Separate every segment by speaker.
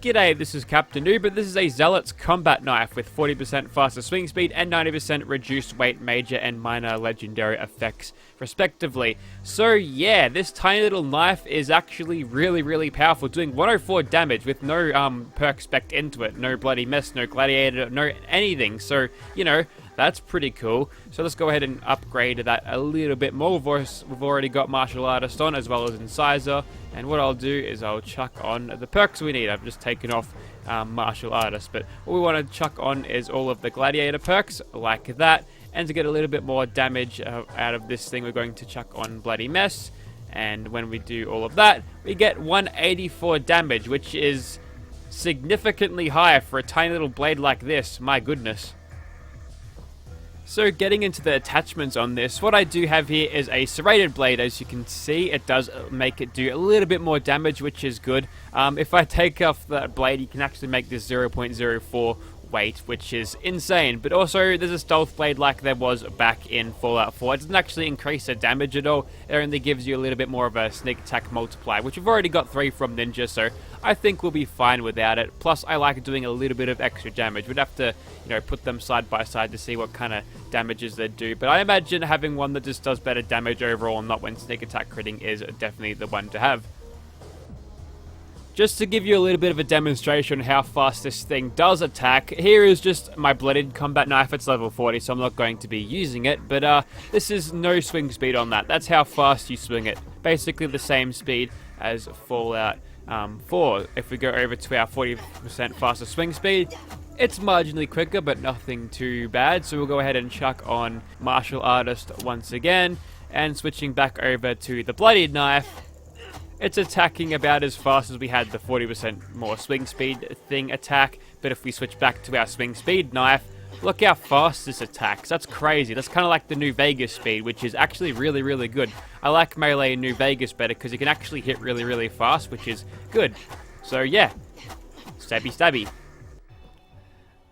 Speaker 1: G'day, this is Captainoob, but this is a Zealot's combat knife with 40% faster swing speed and 90% reduced weight major and minor legendary effects, respectively. So yeah, this tiny little knife is actually really powerful, doing 104 damage with no perk spec into it, no bloody mess, no gladiator, no anything. So, you know, that's pretty cool. So let's go ahead and upgrade that a little bit more. We've already got Martial Artist on, as well as Incisor. And what I'll do is I'll chuck on the perks we need. I've just taken off Martial Artist. But what we want to chuck on is all of the Gladiator perks, like that. And to get a little bit more damage out of this thing, we're going to chuck on Bloody Mess. And when we do all of that, we get 184 damage, which is significantly higher for a tiny little blade like this. My goodness. So getting into the attachments on this, what I do have here is a serrated blade. As you can see, it does make it do a little bit more damage, which is good. If I take off that blade, you can actually make this 0.04 weight, which is insane. But also, there's a stealth blade like there was back in Fallout 4. It doesn't actually increase the damage at all. It only gives you a little bit more of a sneak attack multiplier, which we've already got 3 from Ninja, so I think we'll be fine without it. Plus, I like doing a little bit of extra damage. We'd have to, you know, put them side by side to see what kind of damages they do. But I imagine having one that just does better damage overall and not when sneak attack critting is definitely the one to have. Just to give you a little bit of a demonstration on how fast this thing does attack, here is just my blooded combat knife. It's level 40, so I'm not going to be using it, but this is no swing speed on that. That's how fast you swing it. Basically the same speed as Fallout 4. If we go over to our 40% faster swing speed, it's marginally quicker, but nothing too bad. So we'll go ahead and chuck on Martial Artist once again, and switching back over to the bloodied knife. It's attacking about as fast as we had the 40% more swing speed thing attack, but if we switch back to our swing speed knife, look how fast this attacks. That's crazy. That's kind of like the New Vegas speed, which is actually really good. I like melee in New Vegas better because you can actually hit really fast, which is good. So yeah, stabby.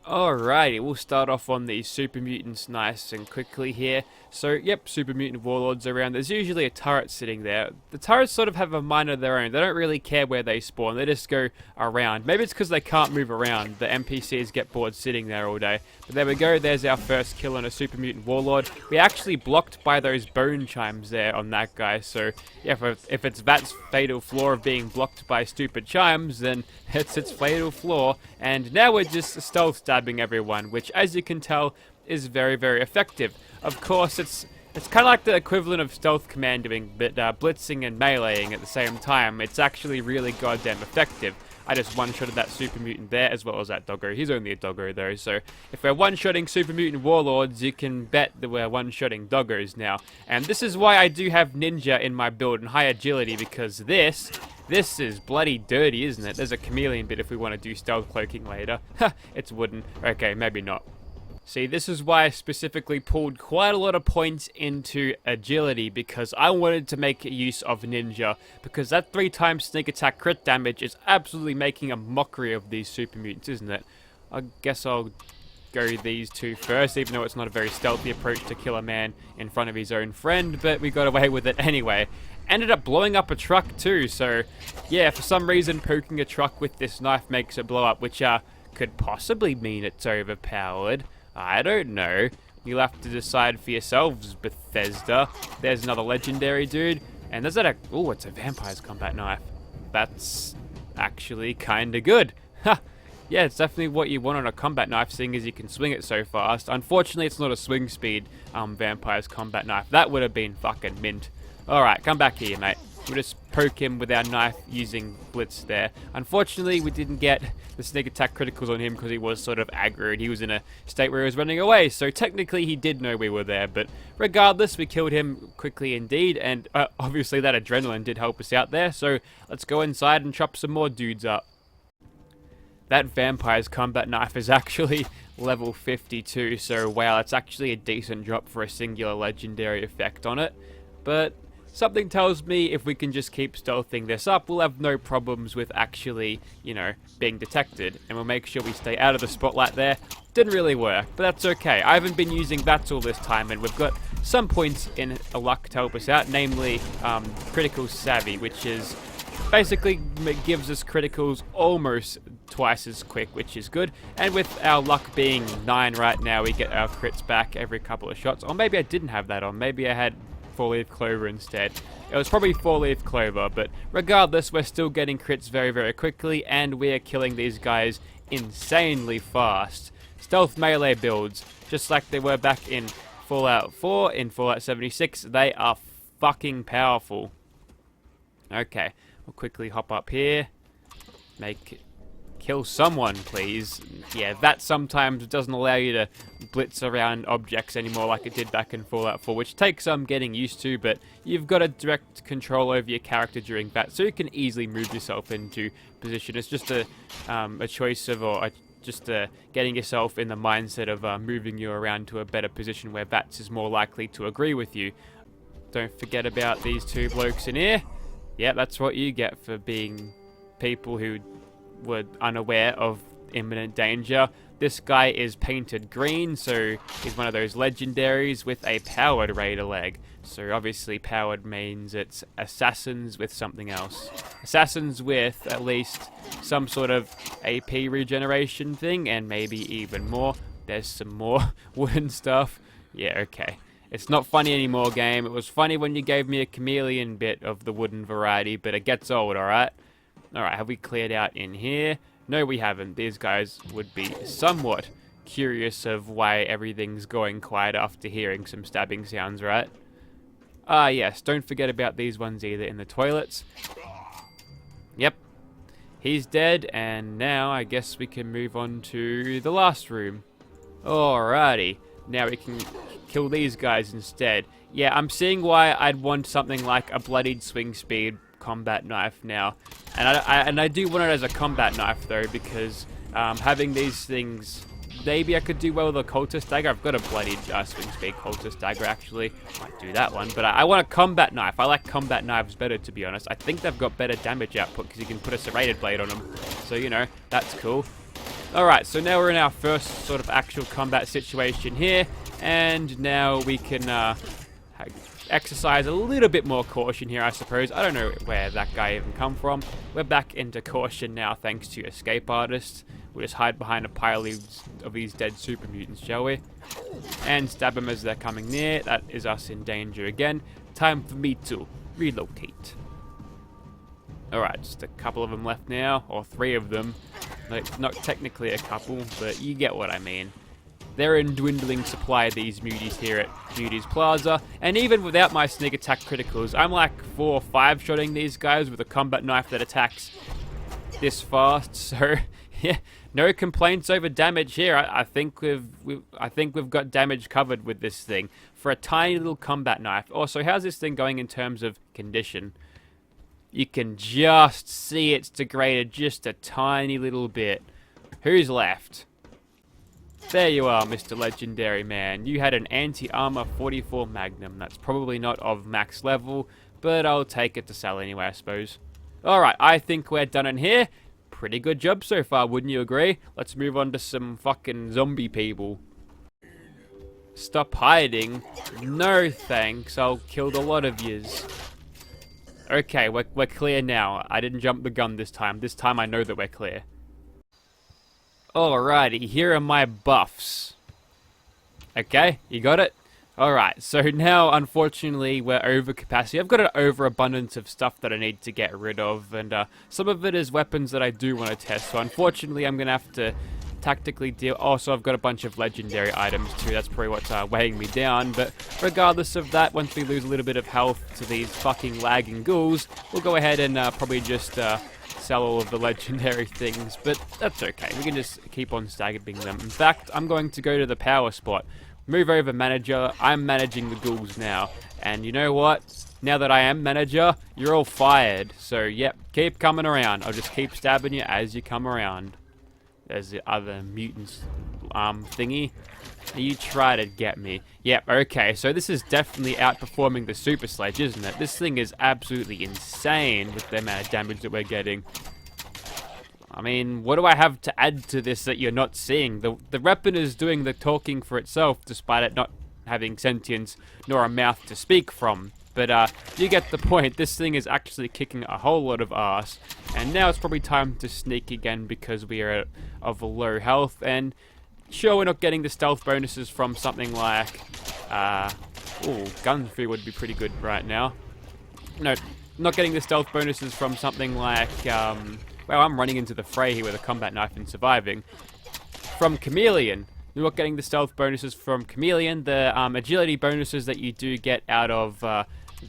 Speaker 1: Alrighty, we'll start off on the Super Mutants nice and quickly here. So, yep, Super Mutant Warlords around. There's usually a turret sitting there. The turrets sort of have a mind of their own. They don't really care where they spawn. They just go around. Maybe it's because they can't move around. The NPCs get bored sitting there all day. But there we go. There's our first kill on a Super Mutant Warlord. We actually blocked by those bone chimes there on that guy. So, yeah, if it's Vat's fatal flaw of being blocked by stupid chimes, then it's its fatal flaw. And now we're just stealth stabbing everyone, which, as you can tell, is very effective. Of course, it's kind of like the equivalent of stealth commanding, but blitzing and meleeing at the same time. It's actually really goddamn effective. I just one-shotted that Super Mutant there, as well as that doggo. He's only a doggo, though, so if we're one-shotting Super Mutant Warlords, you can bet that we're one-shotting doggos now. And this is why I do have Ninja in my build and high agility, because this is bloody dirty, isn't it? There's a chameleon bit if we want to do stealth cloaking later. Ha, it's wooden. Okay, maybe not. See, this is why I specifically pulled quite a lot of points into agility, because I wanted to make use of Ninja, because that 3 sneak attack crit damage is absolutely making a mockery of these super mutants, isn't it? I guess I'll go these 2 first, even though it's not a very stealthy approach to kill a man in front of his own friend, but we got away with it anyway. Ended up blowing up a truck too, so yeah, for some reason poking a truck with this knife makes it blow up, which could possibly mean it's overpowered. I don't know. You'll have to decide for yourselves, Bethesda. There's another legendary dude. And there's that oh, it's a vampire's combat knife. That's actually kinda good. Ha! Yeah, it's definitely what you want on a combat knife, seeing as you can swing it so fast. Unfortunately, it's not a swing speed vampire's combat knife. That would have been fucking mint. Alright, come back here, mate. We'll just poke him with our knife using Blitz there. Unfortunately, we didn't get the sneak attack criticals on him because he was sort of aggroed. He was in a state where he was running away, so technically he did know we were there. But regardless, we killed him quickly indeed, and obviously that adrenaline did help us out there. So let's go inside and chop some more dudes up. That vampire's combat knife is actually level 52, so wow, it's actually a decent drop for a singular legendary effect on it. But something tells me if we can just keep stealthing this up, we'll have no problems with actually, you know, being detected. And we'll make sure we stay out of the spotlight there. Didn't really work, but that's okay. I haven't been using that all this time, and we've got some points in a luck to help us out, namely Critical Savvy, which is basically gives us criticals almost twice as quick, which is good. And with our luck being 9 right now, we get our crits back every couple of shots. Or maybe I didn't have that on. Maybe I had 4-leaf clover instead. It was probably 4-leaf clover, but regardless, we're still getting crits very, very quickly, and we're killing these guys insanely fast. Stealth melee builds, just like they were back in Fallout 4, in Fallout 76, they are fucking powerful. Okay, we'll quickly hop up here. Kill someone, please. Yeah, that sometimes doesn't allow you to blitz around objects anymore like it did back in Fallout 4, which takes some getting used to, but you've got a direct control over your character during that, so you can easily move yourself into position. It's just a choice of, getting yourself in the mindset of moving you around to a better position where VATS is more likely to agree with you. Don't forget about these two blokes in here. Yeah, that's what you get for being people who were unaware of imminent danger. This guy is painted green, so he's one of those legendaries with a powered raider leg. So obviously powered means it's assassins with something else. Assassins with at least some sort of AP regeneration thing, and maybe even more. There's some more wooden stuff. Yeah, okay. It's not funny anymore, game. It was funny when you gave me a chameleon bit of the wooden variety, but it gets old, alright? Alright, have we cleared out in here? No, we haven't. These guys would be somewhat curious of why everything's going quiet after hearing some stabbing sounds, right? Ah, yes, don't forget about these ones either in the toilets. Yep. He's dead, and now I guess we can move on to the last room. Alrighty. Now we can kill these guys instead. Yeah, I'm seeing why I'd want something like a bloodied swing speed combat knife now. And I do want it as a combat knife though, because having these things, maybe I could do well with a cultist dagger. I've got a bloodied swing speed cultist dagger actually. Might do that one, but I want a combat knife. I like combat knives better, to be honest. I think they've got better damage output because you can put a serrated blade on them. So, you know, that's cool. Alright, so now we're in our first sort of actual combat situation here, and now we can exercise a little bit more caution here, I suppose. I don't know where that guy even come from. We're back into caution now thanks to Escape Artist. We'll just hide behind a pile of these dead super mutants, shall we? And stab them as they're coming near. That is us in danger again. Time for me to relocate. Alright, just a couple of them left now, or 3 of them. Like, not technically a couple, but you get what I mean. They're in dwindling supply, these muties here at Muties Plaza, and even without my sneak attack criticals, I'm like 4 or 5 shotting these guys with a combat knife that attacks this fast, so yeah, no complaints over damage here. I think we've got damage covered with this thing for a tiny little combat knife. Also, how's this thing going in terms of condition? You can just see it's degraded just a tiny little bit. Who's left? There you are, Mr. Legendary Man. You had an anti-armor 44 Magnum. That's probably not of max level, but I'll take it to sell anyway, I suppose. Alright, I think we're done in here. Pretty good job so far, wouldn't you agree? Let's move on to some fucking zombie people. Stop hiding. No thanks, I'll kill the lot of yous. Okay, we're clear now. I didn't jump the gun this time. This time I know that we're clear. Alrighty, here are my buffs. Okay, you got it? Alright, so now unfortunately we're over capacity. I've got an overabundance of stuff that I need to get rid of, and some of it is weapons that I do want to test. So unfortunately I'm going to have to tactically deal. Also, I've got a bunch of legendary items too. That's probably what's weighing me down. But regardless of that, once we lose a little bit of health to these fucking lagging ghouls, we'll go ahead and probably just sell all of the legendary things. But that's okay. We can just keep on staggering them. In fact, I'm going to go to the power spot. Move over, manager. I'm managing the ghouls now. And you know what? Now that I am manager, you're all fired. So, yep, keep coming around. I'll just keep stabbing you as you come around. There's the other mutants thingy. You try to get me. Yep, okay, so this is definitely outperforming the Super Sledge, isn't it? This thing is absolutely insane with the amount of damage that we're getting. I mean, what do I have to add to this that you're not seeing? The weapon is doing the talking for itself, despite it not having sentience nor a mouth to speak from. But you get the point. This thing is actually kicking a whole lot of ass. And now it's probably time to sneak again because we are of low health. And sure, we're not getting the stealth bonuses from something like... ooh, gun free would be pretty good right now. No, not getting the stealth bonuses from something like... well, I'm running into the fray here with a combat knife and surviving. From Chameleon. We're not getting the stealth bonuses from Chameleon. The agility bonuses that you do get out of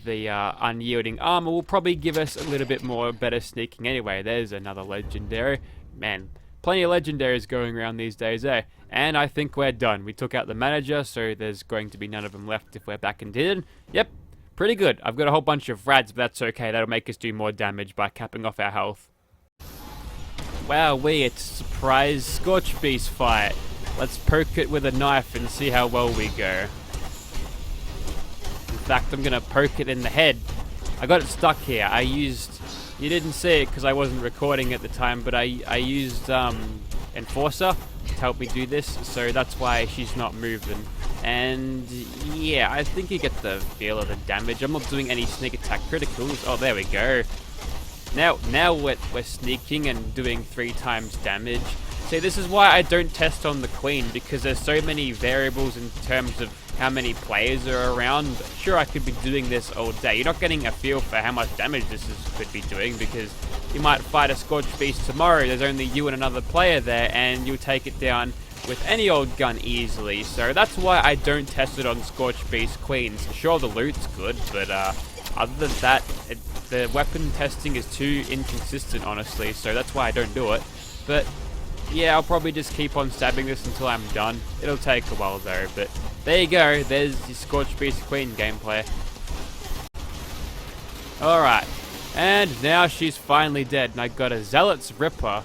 Speaker 1: the unyielding armor will probably give us a little bit more better sneaking anyway. There's another legendary. Man, plenty of legendaries going around these days, eh? And I think we're done. We took out the manager, so there's going to be none of them left if we're back in hidden. Yep, pretty good. I've got a whole bunch of rads, but that's okay. That'll make us do more damage by capping off our health. Wowee, it's a surprise Scorchbeast fight. Let's poke it with a knife and see how well we go. In fact, I'm gonna poke it in the head. I got it stuck here. I used... You didn't see it because I wasn't recording at the time, but I used Enforcer to help me do this, so that's why she's not moving. And yeah, I think you get the feel of the damage. I'm not doing any sneak attack criticals. Oh, there we go. Now we're sneaking and doing 3 times damage. See, this is why I don't test on the Queen, because there's so many variables in terms of how many players are around. Sure, I could be doing this all day. You're not getting a feel for how much damage could be doing, because you might fight a Scorchbeast tomorrow, there's only you and another player there, and you'll take it down with any old gun easily. So that's why I don't test it on Scorchbeast Queens. Sure, the loot's good, but other than that, the weapon testing is too inconsistent, honestly, so that's why I don't do it. But yeah, I'll probably just keep on stabbing this until I'm done. It'll take a while though, but there you go. There's the Scorchbeast Queen gameplay. Alright, and now she's finally dead, and I got a Zealot's Ripper.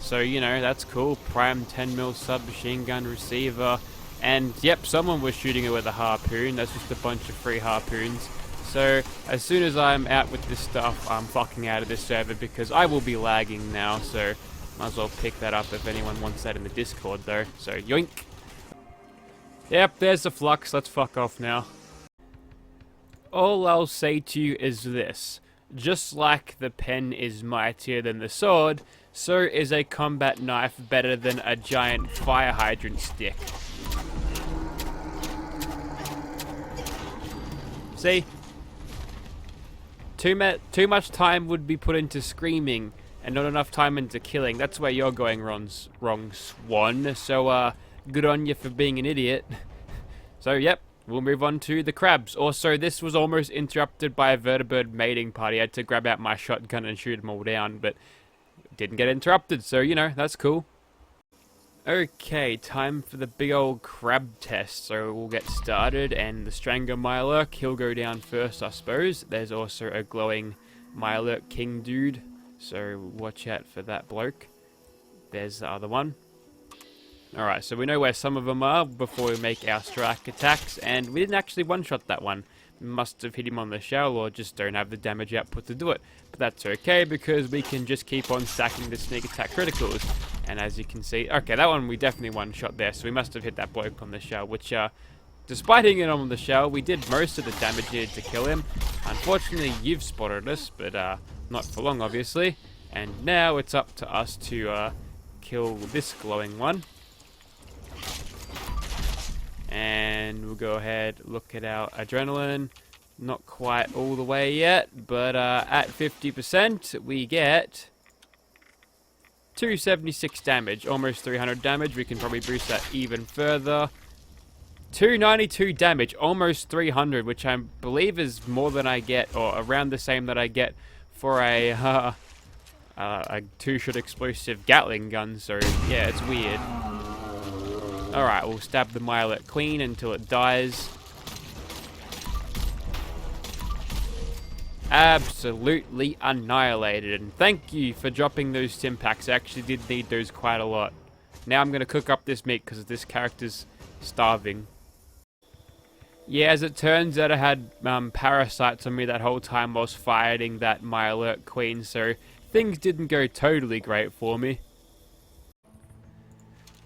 Speaker 1: So, you know, that's cool. Prime 10mm submachine gun receiver. And yep, someone was shooting her with a harpoon. That's just a bunch of free harpoons. So, as soon as I'm out with this stuff, I'm fucking out of this server because I will be lagging now, so might as well pick that up if anyone wants that in the Discord though. So, yoink! Yep, there's the flux, let's fuck off now. All I'll say to you is this. Just like the pen is mightier than the sword, so is a combat knife better than a giant fire hydrant stick. See? Too much time would be put into screaming and not enough time into killing. That's where you're going wrong, Swan. So, good on you for being an idiot. So, yep, we'll move on to the crabs. Also, this was almost interrupted by a vertibird mating party. I had to grab out my shotgun and shoot them all down, but didn't get interrupted, so, you know, that's cool. Okay, time for the big old crab test. So we'll get started, and the Stranger Lurker, he'll go down first, I suppose. There's also a glowing Lurker King dude, so watch out for that bloke. There's the other one. Alright, so we know where some of them are before we make our strike attacks, and we didn't actually one-shot that one. We must have hit him on the shell or just don't have the damage output to do it. But that's okay, because we can just keep on stacking the sneak attack criticals. And as you can see, okay, that one we definitely one-shot there, so we must have hit that bloke on the shell, which, despite hitting it on the shell, we did most of the damage needed to kill him. Unfortunately, you've spotted us, but not for long, obviously. And now it's up to us to kill this glowing one. And we'll go ahead, look at our adrenaline. Not quite all the way yet, but at 50%, we get 276 damage, almost 300 damage. We can probably boost that even further. 292 damage, almost 300, which I believe is more than I get, or around the same that I get for a two-shot explosive Gatling gun. So yeah, it's weird. Alright, we'll stab the Lurker Queen until it dies. Absolutely annihilated. And thank you for dropping those Stimpaks. I actually did need those quite a lot. Now I'm going to cook up this meat because this character's starving. Yeah, as it turns out, I had parasites on me that whole time I was fighting that Lurker Queen, so things didn't go totally great for me.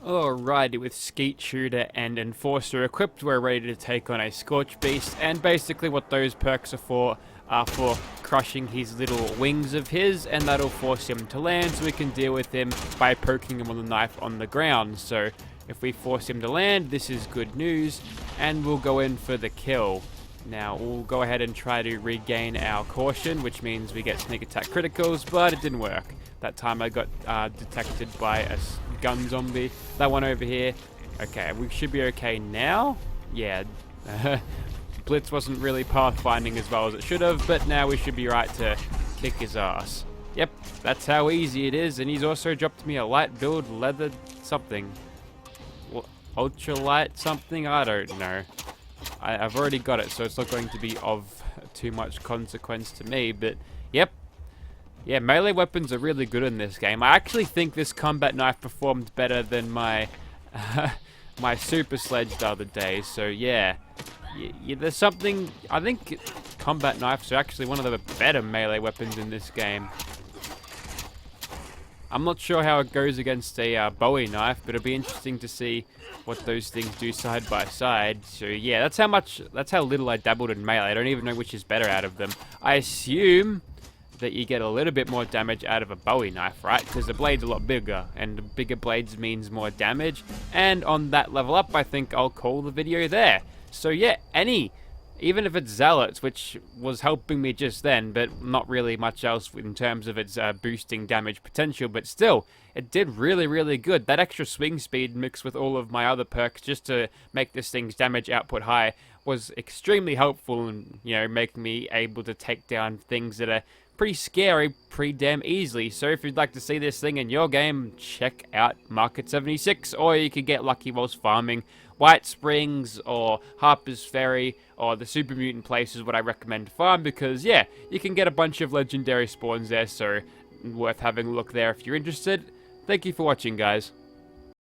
Speaker 1: Alrighty, with Skeet Shooter and Enforcer equipped, we're ready to take on a Scorchbeast, and basically what those perks are for crushing his little wings of his, and that'll force him to land so we can deal with him by poking him with a knife on the ground. So if we force him to land, this is good news, and we'll go in for the kill. Now we'll go ahead and try to regain our caution, which means we get sneak attack criticals, but it didn't work. That time I got detected by a gun zombie. That one over here. Okay, we should be okay now. Yeah, Blitz wasn't really pathfinding as well as it should have, but now we should be right to kick his ass. Yep, that's how easy it is, and he's also dropped me a light build leather something. Ultralight something? I don't know. I've already got it, so it's not going to be of too much consequence to me, but yep. Yeah, melee weapons are really good in this game. I actually think this combat knife performed better than my my Super Sledge the other day, so yeah. There's something... I think combat knives are actually one of the better melee weapons in this game. I'm not sure how it goes against a Bowie knife, but it'll be interesting to see what those things do side by side. So yeah, that's how little I dabbled in melee. I don't even know which is better out of them. I assume that you get a little bit more damage out of a Bowie knife, right? Because the blade's a lot bigger, and bigger blades means more damage. And on that level up, I think I'll call the video there. So yeah, even if it's Zealot, which was helping me just then, but not really much else in terms of its boosting damage potential, but still, it did really, really good. That extra swing speed mixed with all of my other perks just to make this thing's damage output high was extremely helpful in, making me able to take down things that are pretty scary pretty damn easily. So if you'd like to see this thing in your game, check out Market 76, or you could get lucky whilst farming. White Springs or Harper's Ferry or the Super Mutant place is what I recommend to farm, because yeah, you can get a bunch of legendary spawns there, so worth having a look there if you're interested. Thank you for watching, guys.